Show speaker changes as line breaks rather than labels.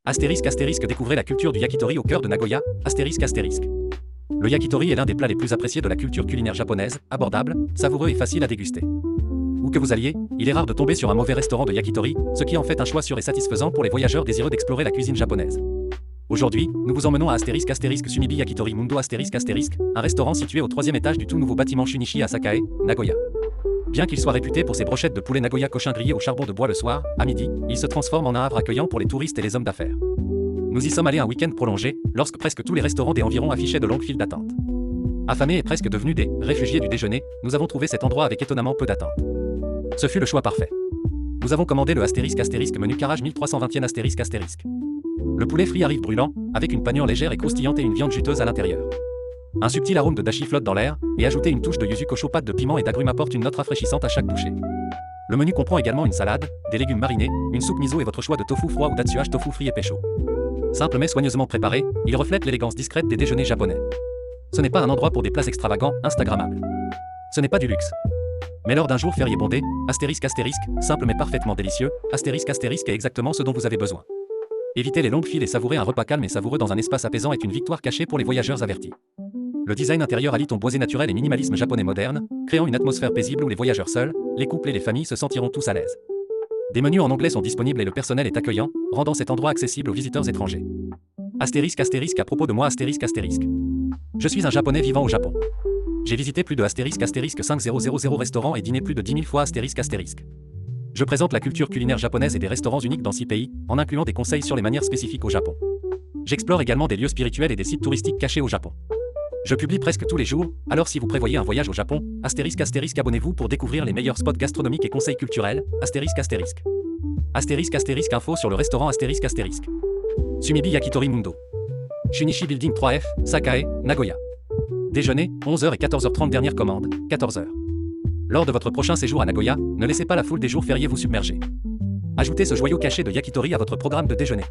Astérisque astérisque découvrez la culture du yakitori au cœur de Nagoya, astérisque astérisque. Le yakitori est l'un des plats les plus appréciés de la culture culinaire japonaise, abordable, savoureux et facile à déguster. Où que vous alliez, il est rare de tomber sur un mauvais restaurant de yakitori, ce qui en fait un choix sûr et satisfaisant pour les voyageurs désireux d'explorer la cuisine japonaise. Aujourd'hui, nous vous emmenons à astérisque astérisque Sumibi Yakitori Mundo astérisque astérisque, un restaurant situé au 3e étage du tout nouveau bâtiment Shunichi à Sakae, Nagoya. Bien qu'il soit réputé pour ses brochettes de poulet Nagoya Cochin grillées au charbon de bois le soir, à midi, il se transforme en un havre accueillant pour les touristes et les hommes d'affaires. Nous y sommes allés un week-end prolongé, lorsque presque tous les restaurants des environs affichaient de longues files d'attente. Affamés et presque devenus des réfugiés du déjeuner, nous avons trouvé cet endroit avec étonnamment peu d'attente. Ce fut le choix parfait. Nous avons commandé le astérisque astérisque menu carrage 1320 astérisque astérisque. Le poulet frit arrive brûlant, avec une panure légère et croustillante et une viande juteuse à l'intérieur. Un subtil arôme de dashi flotte dans l'air, et ajouter une touche de yuzu kocho pâte de piment et d'agrumes apporte une note rafraîchissante à chaque bouchée. Le menu comprend également une salade, des légumes marinés, une soupe miso et votre choix de tofu froid ou datsuage tofu frit et pêche chaud. Simple mais soigneusement préparé, il reflète l'élégance discrète des déjeuners japonais. Ce n'est pas un endroit pour des plats extravagants, instagrammables. Ce n'est pas du luxe. Mais lors d'un jour férié bondé, astérisque astérisque, simple mais parfaitement délicieux, astérisque astérisque est exactement ce dont vous avez besoin. Éviter les longues files et savourer un repas calme et savoureux dans un espace apaisant est une victoire cachée pour les voyageurs avertis. Le design intérieur allie ton boisé naturel et minimalisme japonais moderne, créant une atmosphère paisible où les voyageurs seuls, les couples et les familles se sentiront tous à l'aise. Des menus en anglais sont disponibles et le personnel est accueillant, rendant cet endroit accessible aux visiteurs étrangers. Astérisque astérisque à propos de moi astérisque astérisque. Je suis un japonais vivant au Japon. J'ai visité plus de astérisque astérisque 5000 restaurants et dîné plus de 10 000 fois astérisque astérisque. Je présente la culture culinaire japonaise et des restaurants uniques dans 6 pays, en incluant des conseils sur les manières spécifiques au Japon. J'explore également des lieux spirituels et des sites touristiques cachés au Japon. Je publie presque tous les jours, alors si vous prévoyez un voyage au Japon, astérisque astérisque abonnez-vous pour découvrir les meilleurs spots gastronomiques et conseils culturels, astérisque astérisque. Astérisque astérisque info sur le restaurant astérisque astérisque. Sumibi Yakitori Mundo. Shunichi Building 3F, Sakae, Nagoya. Déjeuner, 11h et 14h30 dernière commande, 14h. Lors de votre prochain séjour à Nagoya, ne laissez pas la foule des jours fériés vous submerger. Ajoutez ce joyau caché de yakitori à votre programme de déjeuner.